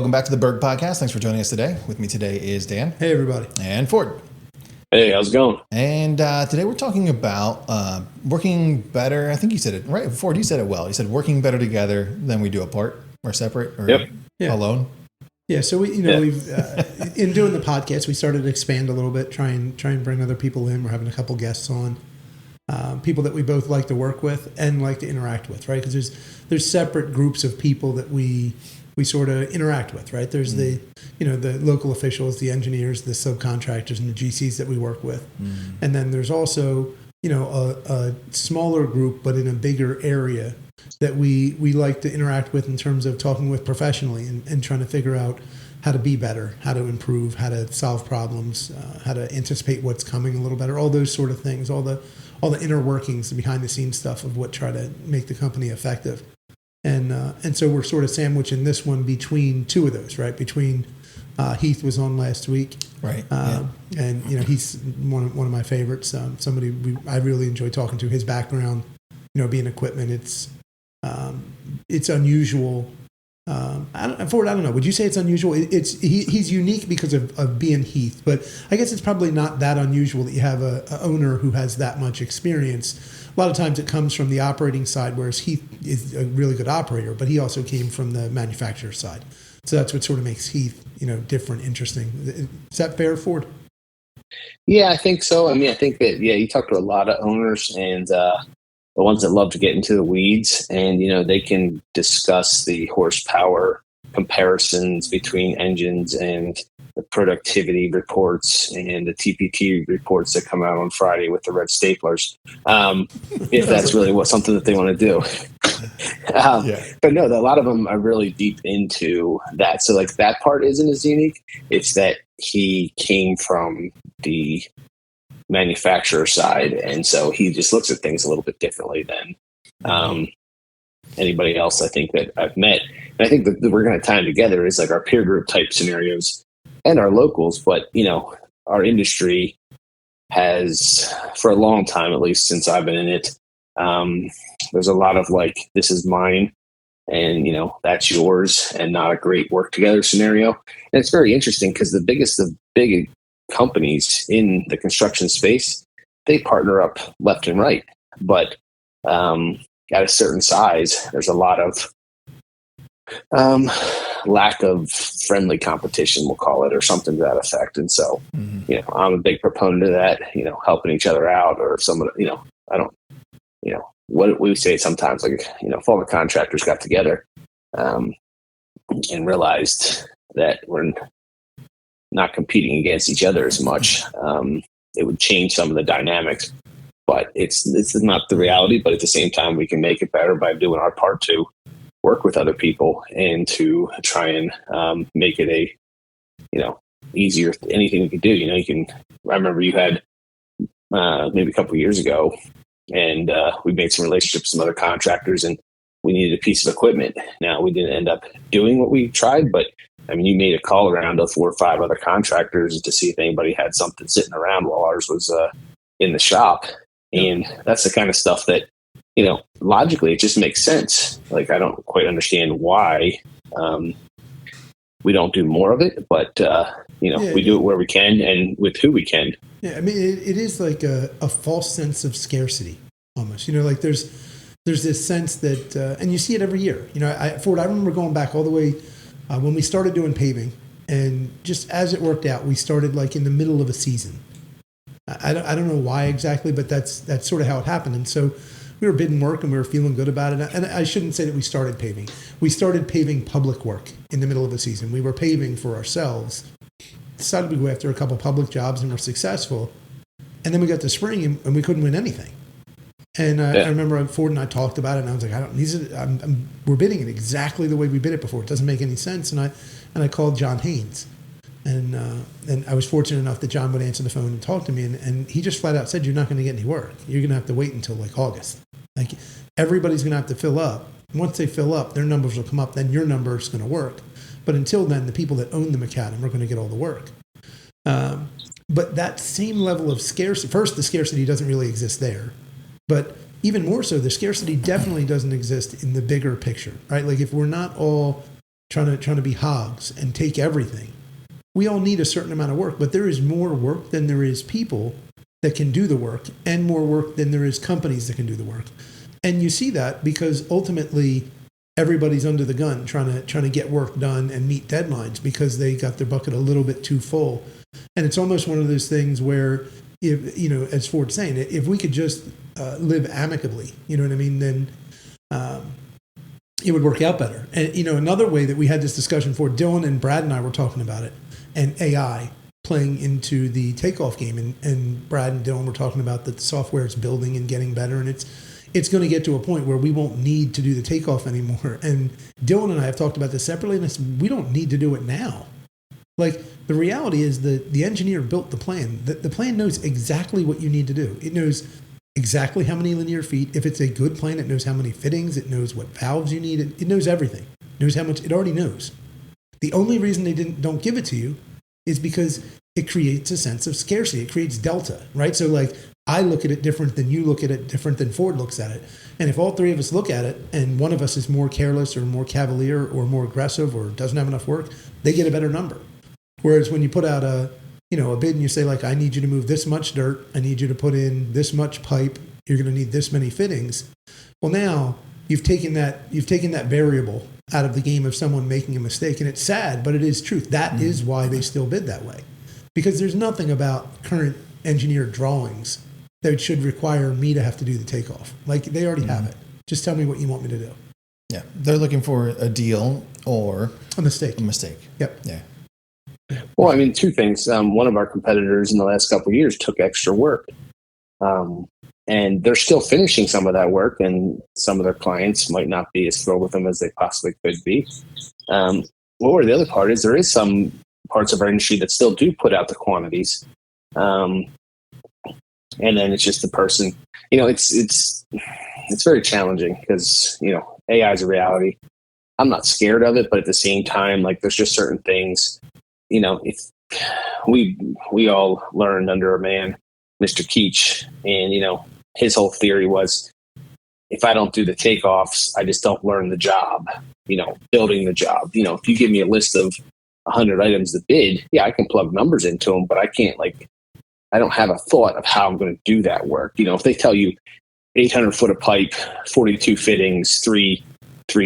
welcome back to the Berg podcast. Thanks for joining us today. With me today is Dan. Hey, everybody. And Ford. Hey, how's it going? And today we're talking about working better. I think you said it right. Ford, you said it well. You said working better together than we do apart or separate or alone. Yeah, so we've in doing the podcast, we started to expand a little bit, try and bring other people in. We're having a couple guests on, people that we both like to work with and like to interact with, right? Because there's separate groups of people that we sort of interact with, right? There's the local officials, the engineers, the subcontractors, and the GCs that we work with, and then there's also a smaller group but in a bigger area that we like to interact with in terms of talking with professionally and trying to figure out how to be better, how to improve, how to solve problems, how to anticipate what's coming a little better, all those sort of things, all the inner workings, the behind the scenes stuff of what try to make the company effective. And so we're sort of sandwiching this one between two of those, right? Between Heath was on last week, right? And he's one of my favorites. Somebody I really enjoy talking to. His background, being equipment, it's unusual. Ford, I don't know. Would you say it's unusual? He's unique because of being Heath, but I guess it's probably not that unusual that you have a owner who has that much experience. A lot of times it comes from the operating side, whereas Heath is a really good operator, but he also came from the manufacturer side. So that's what sort of makes Heath, different, interesting. Is that fair, Ford? Yeah, I think so. I mean, I think that, you talk to a lot of owners and the ones that love to get into the weeds and, they can discuss the horsepower comparisons between engines and the productivity reports and the TPT reports that come out on Friday with the red staplers, if that's really something that they want to do. But no, a lot of them are really deep into that. So like that part isn't as unique. It's that he came from the manufacturer side, and so he just looks at things a little bit differently than anybody else I think that I've met. And I think that we're going to tie them together is like our peer group type scenarios and our locals, but our industry has, for a long time, at least since I've been in it, there's a lot of like, this is mine and that's yours, and not a great work together scenario. And it's very interesting because the biggest of big companies in the construction space, they partner up left and right, but at a certain size, there's a lot of lack of friendly competition, we'll call it, or something to that effect. And so, I'm a big proponent of that, helping each other out, or if someone, I don't, what we say sometimes, like, if all the contractors got together and realized that we're not competing against each other as much, it would change some of the dynamics. But it's not the reality, but at the same time, we can make it better by doing our part to work with other people and to try and make it a, easier, anything we can do. I remember you had maybe a couple of years ago, and we made some relationships with some other contractors, and we needed a piece of equipment. Now, we didn't end up doing what we tried, but I mean, you made a call around to 4 or 5 other contractors to see if anybody had something sitting around while ours was in the shop. And that's the kind of stuff that, logically, it just makes sense. Like, I don't quite understand why we don't do more of it, but, we do it where we can and with who we can. Yeah, I mean, it is like a false sense of scarcity, almost. Like there's this sense that, and you see it every year. Ford, I remember going back all the way when we started doing paving, and just as it worked out, we started like in the middle of a season. I don't know why exactly, but that's sort of how it happened. And so we were bidding work and we were feeling good about it. And I shouldn't say that we started paving. We started paving public work in the middle of the season. We were paving for ourselves. Decided to go after a couple public jobs and were successful. And then we got to spring and we couldn't win anything. And I remember Ford and I talked about it, and I was like, we're bidding it exactly the way we bid it before. It doesn't make any sense. And I called John Haynes. And I was fortunate enough that John would answer the phone and talk to me. And he just flat out said, you're not going to get any work. You're going to have to wait until like August. Like everybody's going to have to fill up. Once they fill up, their numbers will come up. Then your number is going to work. But until then, the people that own the macadam are going to get all the work. But that same level of scarcity, first, the scarcity doesn't really exist there. But even more so, the scarcity definitely doesn't exist in the bigger picture, right? Like if we're not all trying to be hogs and take everything. We all need a certain amount of work, but there is more work than there is people that can do the work, and more work than there is companies that can do the work. And you see that because ultimately everybody's under the gun trying to get work done and meet deadlines because they got their bucket a little bit too full. And it's almost one of those things where, if, you know, as Ford's saying, if we could just live amicably, you know what I mean, then it would work out better. And, you know, another way that we had this discussion for, Dylan and Brad and I were talking about it, and AI playing into the takeoff game. And Brad and Dylan were talking about that the software is building and getting better, and it's going to get to a point where we won't need to do the takeoff anymore. And Dylan and I have talked about this separately, and I said, we don't need to do it now. Like, the reality is that the engineer built the plan. The plan knows exactly what you need to do. It knows exactly how many linear feet. If it's a good plan, it knows how many fittings. It knows what valves you need. It knows everything. It knows how much. It already knows. The only reason they don't give it to you is because it creates a sense of scarcity. It creates delta, right? So, like, I look at it different than you look at it, different than Ford looks at it. And if all three of us look at it and one of us is more careless or more cavalier or more aggressive or doesn't have enough work, they get a better number. Whereas when you put out a bid and you say, like, I need you to move this much dirt, I need you to put in this much pipe, you're going to need this many fittings. Well, now you've taken that variable out of the game of someone making a mistake. And it's sad, but it is truth. That is why they still bid that way. Because there's nothing about current engineered drawings that should require me to have to do the takeoff. Like, they already have it. Just tell me what you want me to do. Yeah. They're looking for a deal or a mistake. Yep. Yeah. Well, I mean, two things. One of our competitors in the last couple of years took extra work. And they're still finishing some of that work, and some of their clients might not be as thrilled with them as they possibly could be. Or the other part is there is some parts of our industry that still do put out the quantities. And then it's just the person, you know, it's very challenging because, you know, AI is a reality. I'm not scared of it, but at the same time, like, there's just certain things, you know, if we all learned under a man, Mr. Keach, and, you know, his whole theory was, if I don't do the takeoffs, I just don't learn the job, you know, building the job. You know, if you give me a list of 100 items to bid, yeah, I can plug numbers into them, but I can't, like, I don't have a thought of how I'm going to do that work. You know, if they tell you 800 foot of pipe, 42 fittings, three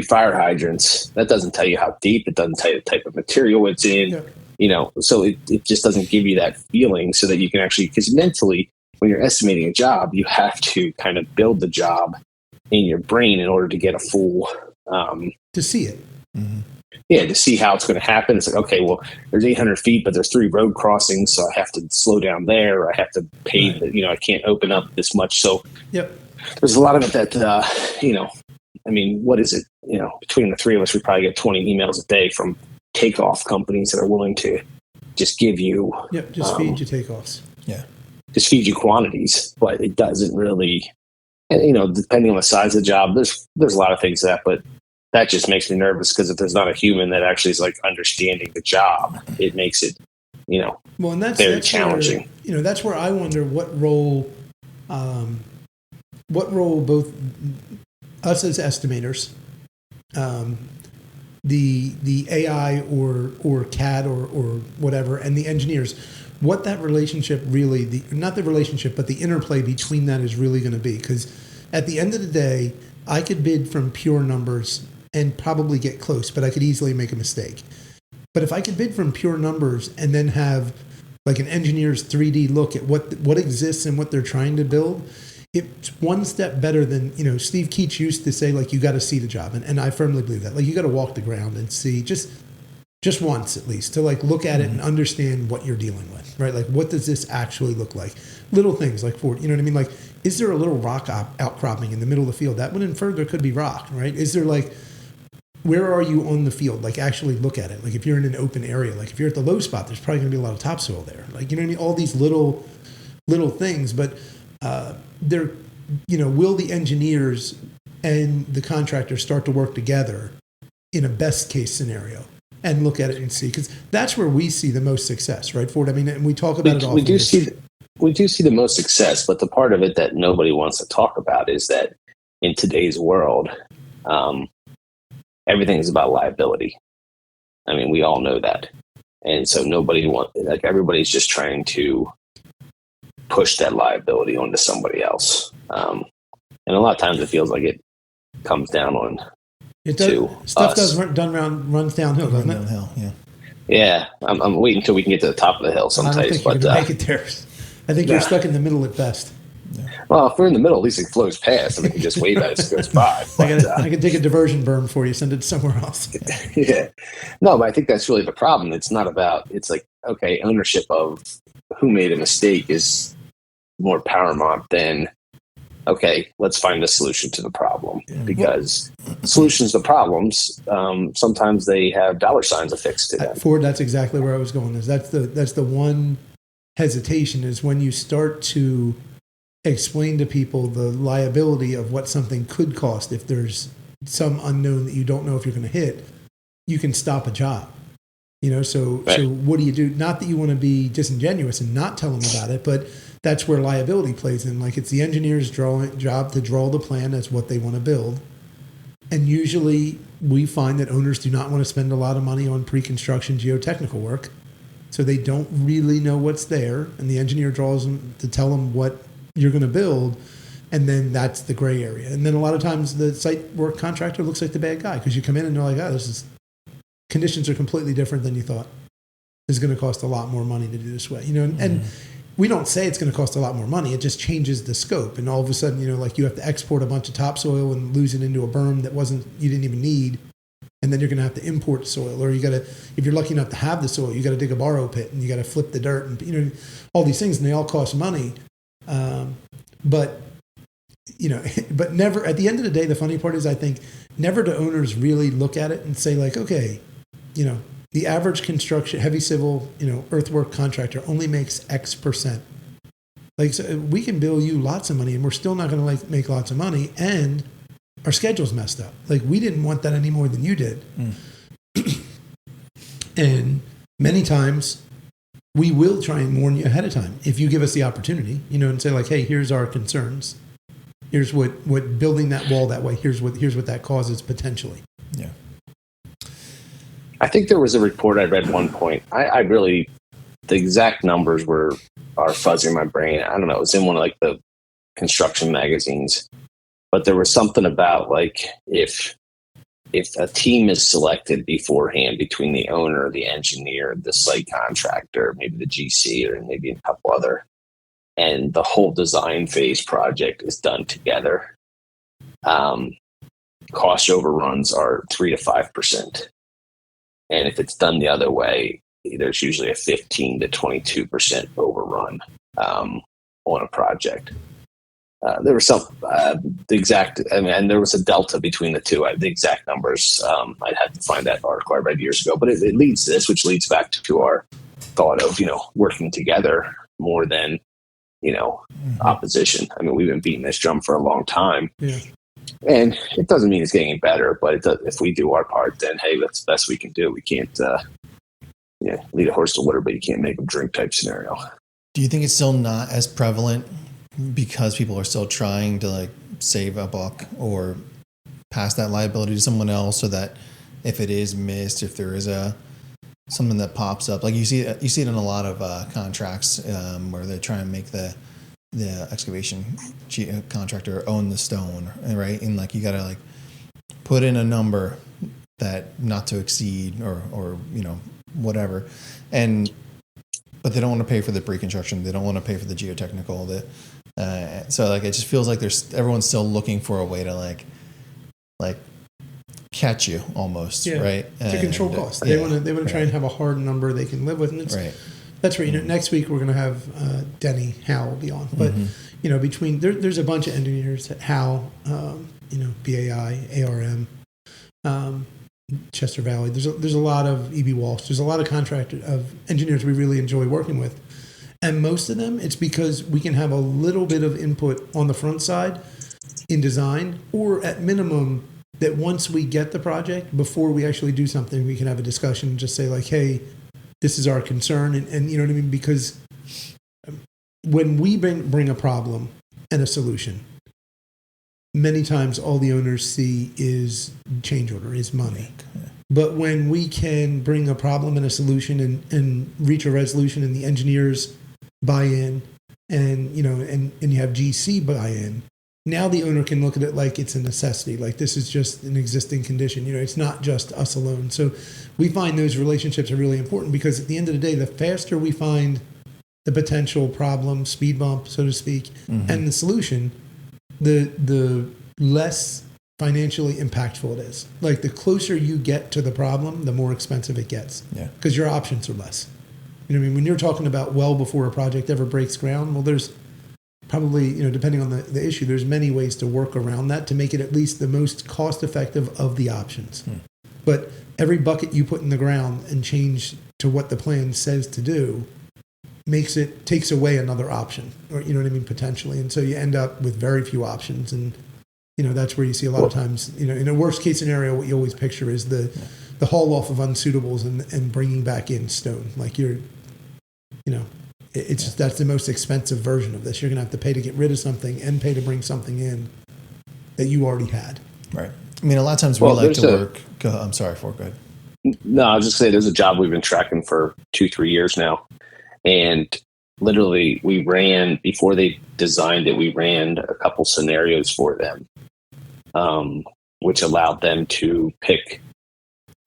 fire hydrants, that doesn't tell you how deep. It doesn't tell you the type of material it's in. Yeah. You know, so it just doesn't give you that feeling so that you can actually, because mentally, when you're estimating a job, you have to kind of build the job in your brain in order to get a full to see it. Mm-hmm. Yeah, to see how it's going to happen. It's like, okay, well, there's 800 feet, but there's 3 road crossings, so I have to slow down there. Or I have to pave it. You know, I can't open up this much. So yep. There's a lot of it that, you know, I mean, what is it? You know, between the three of us, we probably get 20 emails a day from takeoff companies that are willing to just give you. Yep, just feed you takeoffs. Yeah. Just feed you quantities, but it doesn't really, and, you know, depending on the size of the job, there's a lot of things that, but that just makes me nervous because if there's not a human that actually is like understanding the job, it makes it, you know, well, and that's very challenging. Where, you know, that's where I wonder what role both us as estimators, the AI or CAD or whatever, and the engineers, what that relationship really, not the relationship, but the interplay between that is really going to be. Because at the end of the day, I could bid from pure numbers and probably get close, but I could easily make a mistake. But if I could bid from pure numbers and then have like an engineer's 3D look at what exists and what they're trying to build, it's one step better than, you know, Steve Keach used to say, like, you got to see the job. And I firmly believe that. Like, you got to walk the ground and see just once at least to like look at it and understand what you're dealing with, right? Like, what does this actually look like? Little things like Ford, you know what I mean? Like, is there a little rock outcropping in the middle of the field? That would infer there could be rock, right? Is there like, where are you on the field? Like, actually look at it. Like, if you're in an open area, like if you're at the low spot, there's probably going to be a lot of topsoil there. Like, you know what I mean? All these little things, but they're, you know, will the engineers and the contractors start to work together in a best case scenario and look at it and see? Because that's where we see the most success, right, Ford? I mean, and we talk about it all. We do see the most success, but the part of it that nobody wants to talk about is that in today's world, everything is about liability. I mean, we all know that. And so everybody's just trying to push that liability onto somebody else. And a lot of times it feels like it comes down on it does, to stuff us. runs downhill, doesn't it? Downhill, yeah. Yeah, I'm waiting until we can get to the top of the hill someplace. I don't think you're going to make it there. I think you're stuck in the middle at best. Well, if we're in the middle, at least it flows past, and we can just wave at it as it goes by. I can take a diversion berm for you, send it somewhere else. Yeah. No, but I think that's really the problem. It's not about, it's like, okay, ownership of who made a mistake is more paramount than, okay, let's find a solution to the problem. Because solutions to problems, sometimes they have dollar signs affixed to them. Ford, that's exactly where I was going. That's the one hesitation is when you start to explain to people the liability of what something could cost. If there's some unknown that you don't know if you're going to hit, you can stop a job. So what do you do? Not that you want to be disingenuous and not tell them about it, but that's where liability plays in. Like, it's the engineer's job to draw the plan as what they want to build. And usually we find that owners do not want to spend a lot of money on pre-construction geotechnical work. So they don't really know what's there. And the engineer draws them to tell them what you're going to build. And then that's the gray area. And then a lot of times the site work contractor looks like the bad guy, because you come in and they're like, conditions are completely different than you thought. It's going to cost a lot more money to do this way, and we don't say it's going to cost a lot more money. It just changes the scope. And all of a sudden, like, you have to export a bunch of topsoil and lose it into a berm that you didn't even need. And then you're going to have to import soil, or if you're lucky enough to have the soil, you got to dig a borrow pit and you got to flip the dirt and, all these things, and they all cost money. But never, at the end of the day, the funny part is, I think never do owners really look at it and say, like, okay, the average construction, heavy civil, earthwork contractor only makes X percent. Like, so we can bill you lots of money and we're still not going to make lots of money, and our schedule's messed up. Like, we didn't want that any more than you did. And many times we will try and warn you ahead of time if you give us the opportunity, and say, like, hey, here's our concerns. Here's what building that wall that way, here's what that causes potentially. Yeah. I think there was a report I read at one point. I really, the exact numbers are fuzzy in my brain. I don't know. It was in one of, like, the construction magazines, but there was something about, like, if a team is selected beforehand between the owner, the engineer, the site contractor, maybe the GC, or maybe a couple other, and the whole design phase project is done together, cost overruns are 3 to 5%. And if it's done the other way, there's usually a 15 to 22% overrun on a project. There was and there was a delta between the two. The exact numbers, I'd have to find that article I read years ago. But it leads to this, which leads back to our thought of, working together more than, opposition. I mean, we've been beating this drum for a long time. Yeah. And it doesn't mean it's getting better, but if we do our part, then, hey, that's the best we can do. We can't lead a horse to water, but you can't make them drink type scenario. Do you think it's still not as prevalent because people are still trying to, like, save a buck or pass that liability to someone else, so that if it is missed, if there is something that pops up, like you see it in a lot of contracts where they try and make the excavation contractor own the stone, right? And, like, you got to, like, put in a number that not to exceed or whatever. But they don't want to pay for the pre-construction. They don't want to pay for the geotechnical. So, like, it just feels like everyone's still looking for a way to like catch you almost, right? To control costs. They want to try and have a hard number they can live with, and that's right. Next week we're going to have Denny Howe will be on, but between there's a bunch of engineers at Howe, BAI, ARM, Chester Valley. There's a lot of EB Walsh. There's a lot of engineers we really enjoy working with, and most of them it's because we can have a little bit of input on the front side in design, or at minimum that once we get the project, before we actually do something, we can have a discussion and just say, like, hey, this is our concern, and you know what I mean? Because when we bring a problem and a solution, many times all the owners see is change order, is money. But when we can bring a problem and a solution and reach a resolution, and the engineers buy in, and you have GC buy in, now the owner can look at it like it's a necessity, like this is just an existing condition. It's not just us alone. So we find those relationships are really important, because at the end of the day, the faster we find the potential problem, speed bump, so to speak, and the solution, the less financially impactful it is. Like, the closer you get to the problem, the more expensive it gets. Yeah. Because your options are less. When you're talking about well before a project ever breaks ground, well, there's probably, depending on the issue, there's many ways to work around that to make it at least the most cost effective of the options. But every bucket you put in the ground and change to what the plan says to do takes away another option, or potentially. And so you end up with very few options. And that's where you see a lot of times, in a worst case scenario, what you always picture is the haul off of unsuitables and bringing back in stone. Like, it's just, that's the most expensive version of this. You're going to have to pay to get rid of something and pay to bring something in that you already had. Right. A lot of times we like to work. I'm sorry, go ahead. No, I was just saying, there's a job we've been tracking for 2-3 years now. And literally, before they designed it, we ran a couple scenarios for them, which allowed them to pick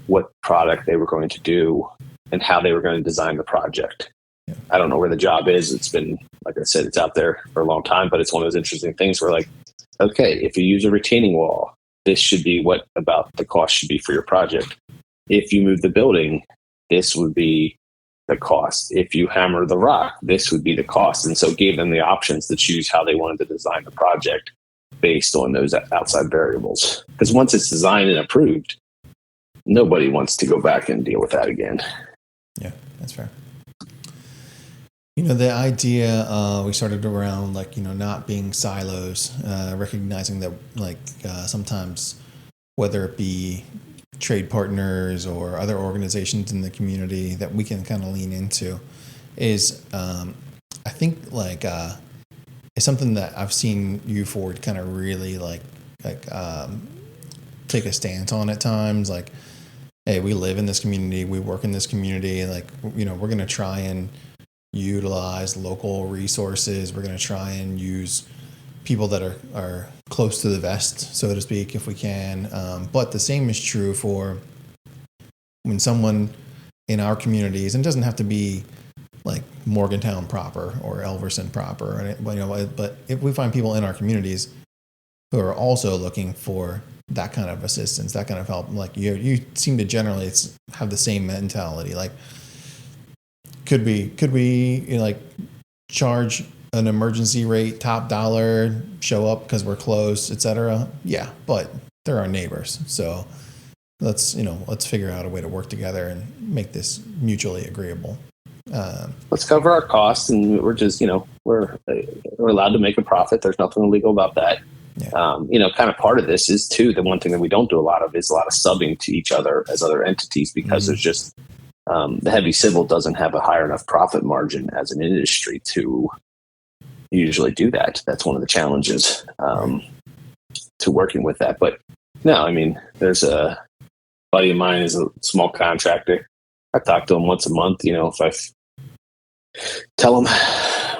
what product they were going to do and how they were going to design the project. Yeah. I don't know where the job is. It's been, like I said, it's out there for a long time, but it's one of those interesting things where, like, okay, if you use a retaining wall, this should be what about the cost should be for your project. If you move the building, this would be the cost. If you hammer the rock, this would be the cost. And so it gave them the options to choose how they wanted to design the project based on those outside variables. Because once it's designed and approved, nobody wants to go back and deal with that again. Yeah, that's fair. The idea we started around, like, not being silos, recognizing that, like, sometimes, whether it be trade partners or other organizations in the community that we can kind of lean into, is I think, like, it's something that I've seen you Ford kind of really take a stance on at times. Like, hey, we live in this community, we work in this community, like, we're going to try and utilize local resources. We're going to try and use people that are close to the vest, so to speak, if we can. But the same is true for when someone in our communities, and it doesn't have to be like Morgantown proper or Elverson proper, but if we find people in our communities who are also looking for that kind of assistance, that kind of help, like, you seem to generally have the same mentality. Like, could we like charge an emergency rate, top dollar, show up because we're close, etc.? Yeah, but they're our neighbors, so let's figure out a way to work together and make this mutually agreeable. Let's cover our costs, and we're just we're allowed to make a profit. There's nothing illegal about that. Yeah. Kind of part of this is too, the one thing that we don't do a lot of is a lot of subbing to each other as other entities, because there's just the heavy civil doesn't have a higher enough profit margin as an industry to usually do that. That's one of the challenges to working with that. But no, there's a buddy of mine is a small contractor. I talk to him once a month. If I tell him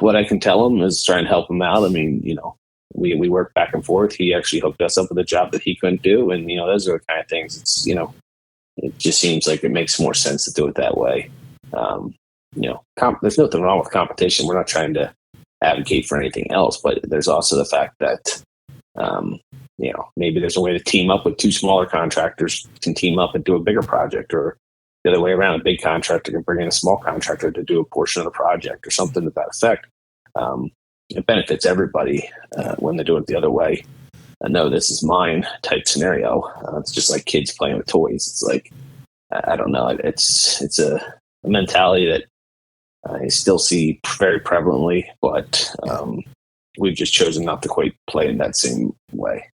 what I can tell him is try and help him out. We work back and forth. He actually hooked us up with a job that he couldn't do. And, those are the kind of things, it's, it just seems like it makes more sense to do it that way. There's nothing wrong with competition. We're not trying to advocate for anything else, but there's also the fact that, maybe there's a way to team up with two smaller contractors can team up and do a bigger project, or the other way around, a big contractor can bring in a small contractor to do a portion of the project or something to that effect. It benefits everybody when they do it the other way. No, this is mine type scenario. It's just like kids playing with toys. It's like, I don't know. It's a mentality that I still see very prevalently, but we've just chosen not to quite play in that same way.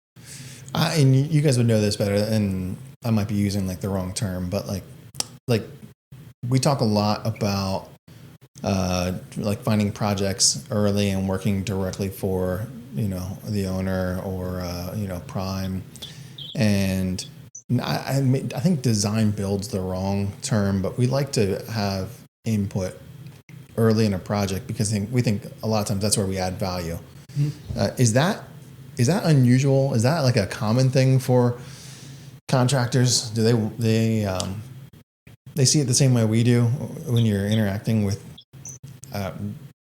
And you guys would know this better, and I might be using like the wrong term, but like we talk a lot about like finding projects early and working directly for the owner or prime, and I think design build's the wrong term, but we like to have input early in a project because we think a lot of times that's where we add value. Is that unusual? Is that like a common thing for contractors? Do they see it the same way we do when you're interacting with? I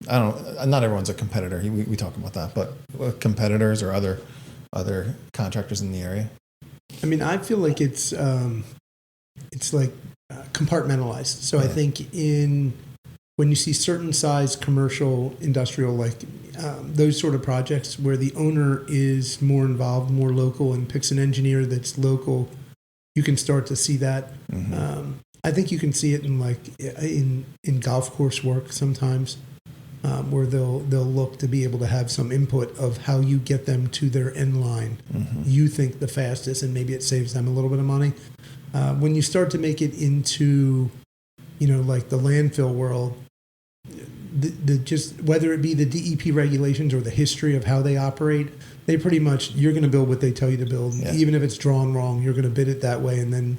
don't know. Not everyone's a competitor. We talk about that, but competitors or other contractors in the area. I mean, I feel like it's like compartmentalized. So I think when you see certain size commercial, industrial, like those sort of projects where the owner is more involved, more local, and picks an engineer that's local, you can start to see that. I think you can see it in golf course work sometimes, where they'll look to be able to have some input of how you get them to their end line. You think the fastest, and maybe it saves them a little bit of money. When you start to make it into, like the landfill world, just whether it be the DEP regulations or the history of how they operate, they pretty much, you're going to build what they tell you to build. Yeah. Even if it's drawn wrong, you're going to bid it that way, and then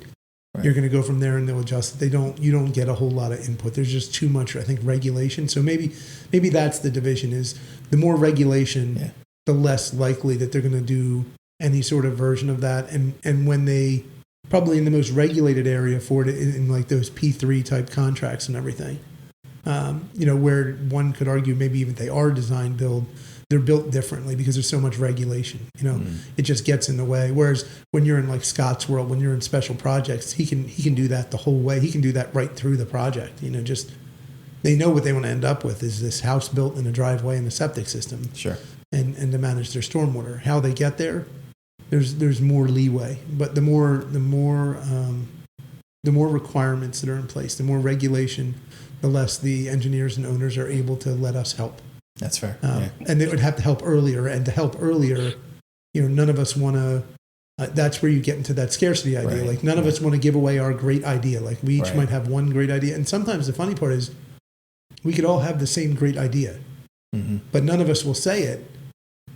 you're going to go from there and they'll adjust it. You don't get a whole lot of input. There's just too much, I think, regulation. So maybe that's the division, is the more regulation, the less likely that they're going to do any sort of version of that. And when they, probably in the most regulated area for it, in like those P3 type contracts and everything, where one could argue maybe even they are design build, they're built differently because there's so much regulation. It just gets in the way. Whereas when you're in like Scott's world, when you're in special projects, he can do that the whole way. He can do that right through the project. Just they know what they want to end up with is this house built in a driveway and a septic system. Sure. And to manage their stormwater. How they get there, there's more leeway. But the more requirements that are in place, the more regulation, the less the engineers and owners are able to let us help. That's fair. And they would have to help earlier. And to help earlier, none of us want to. That's where you get into that scarcity idea. Right. Like none of us want to give away our great idea. Like we each might have one great idea. And sometimes the funny part is we could all have the same great idea, but none of us will say it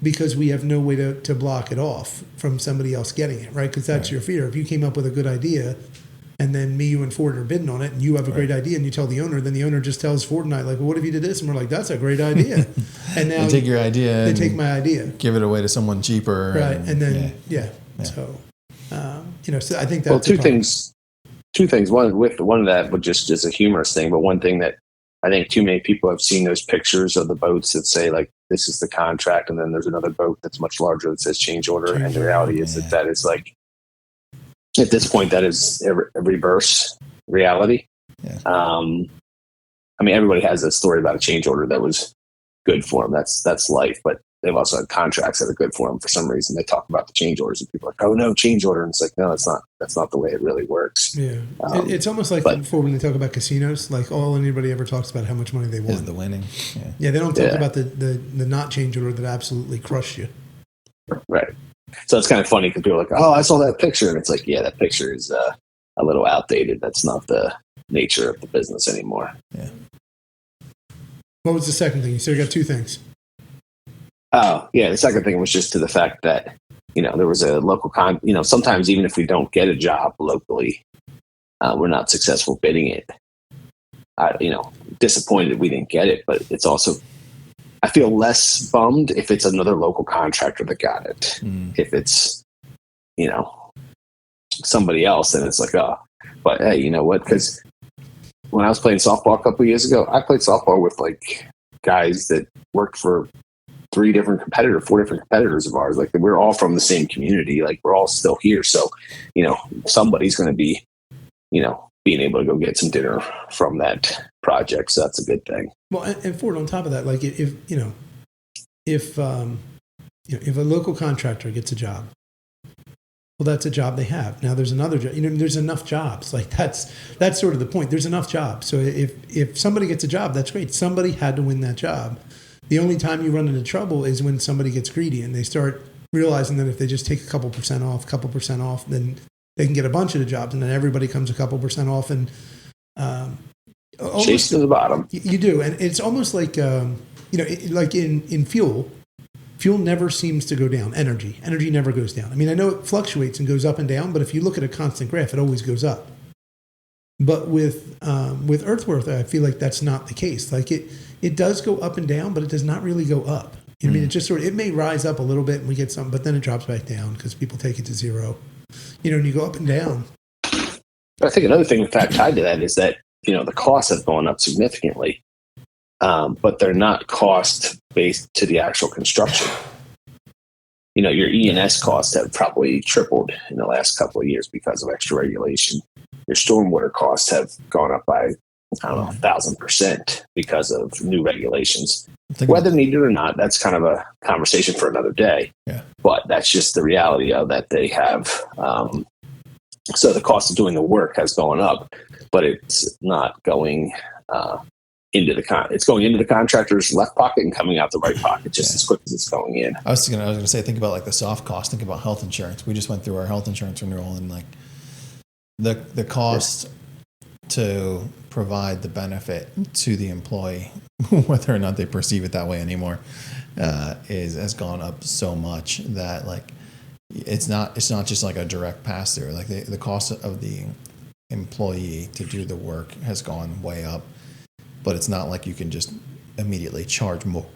because we have no way to block it off from somebody else getting it, right? Because that's your fear. If you came up with a good idea, and then me, you, and Ford are bidding on it, and you have a great idea, and you tell the owner, then the owner just tells Ford and I, like, well, what if you did this? And we're like, that's a great idea. And now they take your idea. They take my idea. Give it away to someone cheaper. Right. And then, So, so I think that's two things. One of that would just a humorous thing, but one thing that I think too many people have seen those pictures of the boats that say like, this is the contract. And then there's another boat that's much larger that says change order. And the reality is that is like, at this point, that is a reverse reality. Yeah. Everybody has a story about a change order that was good for them. That's life. But they've also had contracts that are good for them for some reason. They talk about the change orders, and people are like, "Oh no, change order!" And it's like, no, that's not the way it really works. Yeah, it's almost like before when they talk about casinos, like all anybody ever talks about how much money they won is the winning. Yeah, they don't talk about the not change order that absolutely crushed you. Right. So it's kind of funny because people are like, "Oh, I saw that picture," and it's like, yeah, that picture is a little outdated. That's not the nature of the business anymore. Yeah. What was the second thing? You said you got two things. Oh, yeah. The second thing was just to the fact that, there was a local sometimes even if we don't get a job locally, we're not successful bidding it. Disappointed we didn't get it, but it's also, I feel less bummed if it's another local contractor that got it. If it's, somebody else, then it's like, oh, but hey, you know what? Because when I was playing softball a couple of years ago, I played softball with like guys that worked for 4 different competitors of ours. Like we're all from the same community. Like we're all still here. So, somebody's going to be, being able to go get some dinner from that project. So that's a good thing. Well, and Ford, on top of that, like if a local contractor gets a job, well, that's a job they have. Now there's another job. There's enough jobs. Like that's sort of the point. There's enough jobs. So if somebody gets a job, that's great. Somebody had to win that job. The only time you run into trouble is when somebody gets greedy and they start realizing that if they just take a couple percent off, then they can get a bunch of the jobs, and then everybody comes a couple percent off, and chase to the bottom. You do, and it's almost like like in fuel. fuel never seems to go down. Energy never goes down. I mean, I know it fluctuates and goes up and down, but if you look at a constant graph, it always goes up. But with earthwork, I feel like that's not the case. Like it does go up and down, but it does not really go up. I mean, it just it may rise up a little bit and we get some, but then it drops back down because people take it to zero. And you go up and down. I think another thing, in fact, tied to that is that, the costs have gone up significantly, but they're not cost based to the actual construction. Your E&S costs have probably tripled in the last couple of years because of extra regulation. Your stormwater costs have gone up by, 1,000% because of new regulations. Whether needed or not, that's kind of a conversation for another day. Yeah. But that's just the reality of that they have. So the cost of doing the work has gone up, but it's not going into it's going into the contractor's left pocket and coming out the right pocket just as quick as it's going in. I was gonna say, think about like the soft cost. Think about health insurance. We just went through our health insurance renewal, and like the cost to provide the benefit to the employee, whether or not they perceive it that way anymore, has gone up so much that like it's not just like a direct pass through. Like the cost of the employee to do the work has gone way up, but it's not like you can just immediately charge more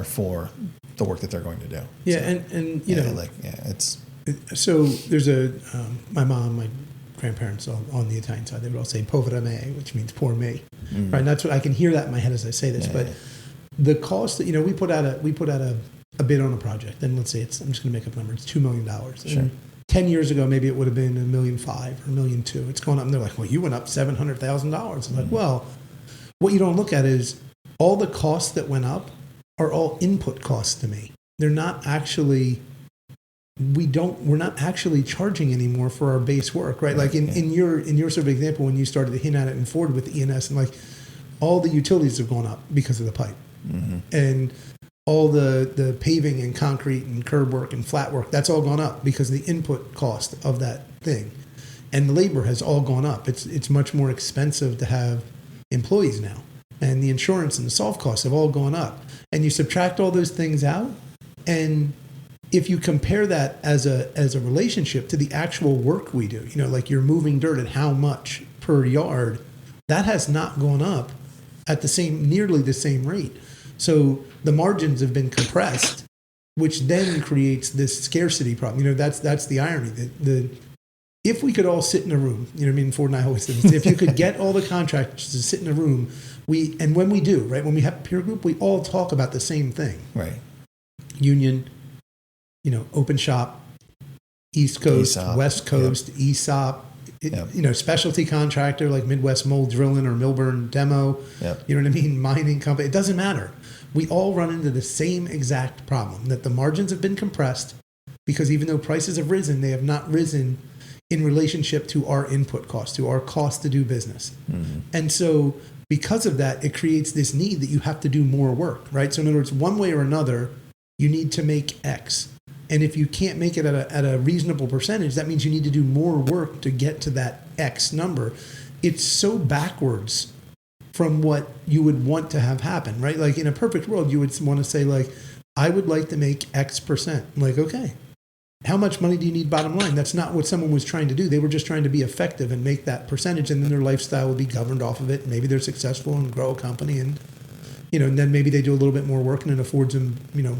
for the work that they're going to do. Yeah, so, and it's so there's my mom, my grandparents on the Italian side, they would all say "povera me," which means "poor me," right? And that's what I can hear that in my head as I say this. But the cost that we put out a bid on a project, and let's say I'm just going to make up a number, it's $2 million. Sure. And 10 years ago, maybe it would have been $1.5 million or $1.2 million. It's gone up, and they're like, "Well, you went up $700,000." I'm like, well, what you don't look at is all the costs that went up are all input costs to me. They're not actually. We're not actually charging anymore for our base work, right? Like in your sort of example, when you started to hint at it and Ford with the E&S, and like all the utilities have gone up because of the pipe, and all the paving and concrete and curb work and flat work, that's all gone up because of the input cost of that thing, and the labor has all gone up. It's much more expensive to have employees now, and the insurance and the soft costs have all gone up, and you subtract all those things out, and if you compare that as a relationship to the actual work we do, like you're moving dirt at how much per yard, that has not gone up at nearly the same rate. So the margins have been compressed, which then creates this scarcity problem. That's the irony. If we could all sit in a room, Ford and I always say this, if you could get all the contractors to sit in a room, and when we do, right, when we have a peer group, we all talk about the same thing. right. Union, open shop, East Coast, ESOP, West Coast, ESOP, specialty contractor like Midwest Mold Drilling or Milburn Demo, you know what I mean? Mining company. It doesn't matter. We all run into the same exact problem, that the margins have been compressed because even though prices have risen, they have not risen in relationship to our input cost, to our cost to do business. And so because of that, it creates this need that you have to do more work, right? So in other words, one way or another, you need to make X. And if you can't make it at a reasonable percentage, that means you need to do more work to get to that X number. It's so backwards from what you would want to have happen, right? Like in a perfect world, you would want to say like, I would like to make X percent. I'm like, okay, how much money do you need bottom line? That's not what someone was trying to do. They were just trying to be effective and make that percentage, and then their lifestyle would be governed off of it. Maybe they're successful and grow a company, and and then maybe they do a little bit more work and it affords them,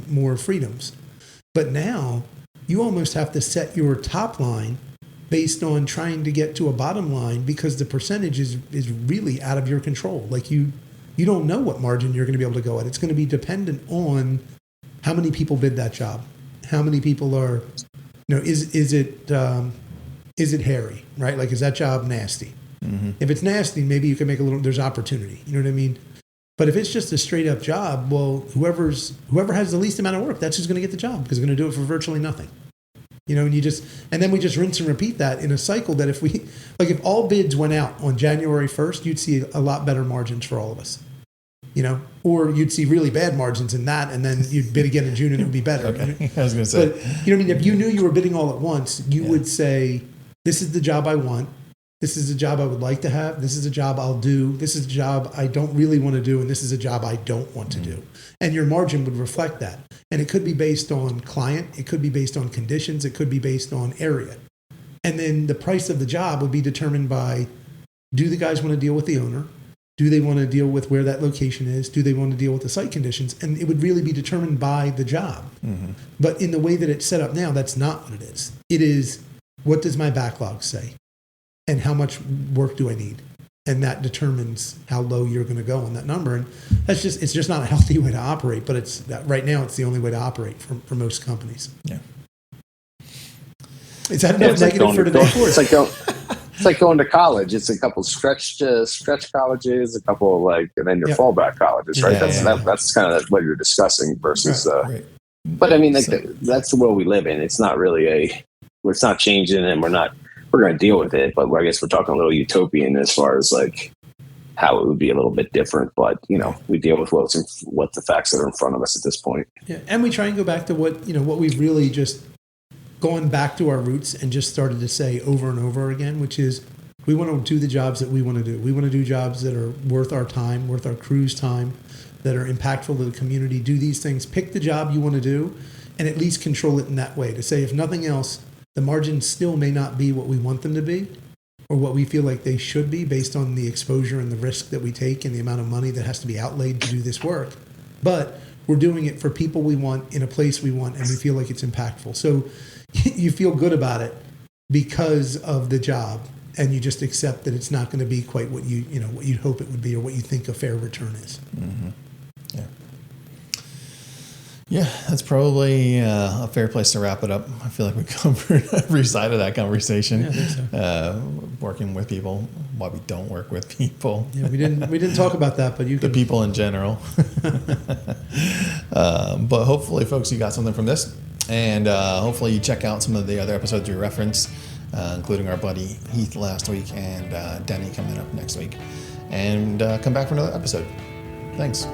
more freedoms. But now you almost have to set your top line based on trying to get to a bottom line because the percentage is really out of your control. Like you don't know what margin you're going to be able to go at. It's going to be dependent on how many people bid that job, how many people are, is it hairy, right? Like, is that job nasty? If it's nasty, maybe you can make there's opportunity. You know what I mean? But if it's just a straight up job, well, whoever has the least amount of work, that's who's going to get the job because they're going to do it for virtually nothing. And then we just rinse and repeat that in a cycle that if all bids went out on January 1st, you'd see a lot better margins for all of us, or you'd see really bad margins in that. And then you'd bid again in June and it would be better. Okay. I was going to say, but if you knew you were bidding all at once, you would say, this is the job I want. This is a job I would like to have. This is a job I'll do. This is a job I don't really want to do. And this is a job I don't want to do. And your margin would reflect that. And it could be based on client. It could be based on conditions. It could be based on area. And then the price of the job would be determined by, do the guys want to deal with the owner? Do they want to deal with where that location is? Do they want to deal with the site conditions? And it would really be determined by the job. But in the way that it's set up now, that's not what it is. It is, what does my backlog say? And how much work do I need? And that determines how low you're going to go on that number. And it's just not a healthy way to operate, but right now it's the only way to operate for most companies. Yeah. Is that enough negative for today? It's like going to college. It's a couple stretch colleges, a couple and then your fallback colleges, right? That's kind of what you're discussing versus. Right. But I mean, that's the world we live in. It's not really it's not changing, and we're going to deal with it. But I guess we're talking a little utopian as far as like how it would be a little bit different. But we deal with what the facts that are in front of us at this point. Yeah, and we try and go back to what we've really just gone back to our roots and just started to say over and over again, which is we want to do the jobs that we want to do. We want to do jobs that are worth our time, worth our crew's time, that are impactful to the community. Do these things. Pick the job you want to do and at least control it in that way to say, if nothing else, the margins still may not be what we want them to be or what we feel like they should be based on the exposure and the risk that we take and the amount of money that has to be outlaid to do this work. But we're doing it for people we want in a place we want, and we feel like it's impactful. So you feel good about it because of the job, and you just accept that it's not going to be quite what what you'd hope it would be or what you think a fair return is. Yeah, that's probably a fair place to wrap it up. I feel like we covered every side of that conversation. Yeah, I think so. Working with people, why we don't work with people. Yeah, we didn't talk about that, but the people in general. But hopefully, folks, you got something from this. And hopefully you check out some of the other episodes we referenced, including our buddy Heath last week and Denny coming up next week. And come back for another episode. Thanks.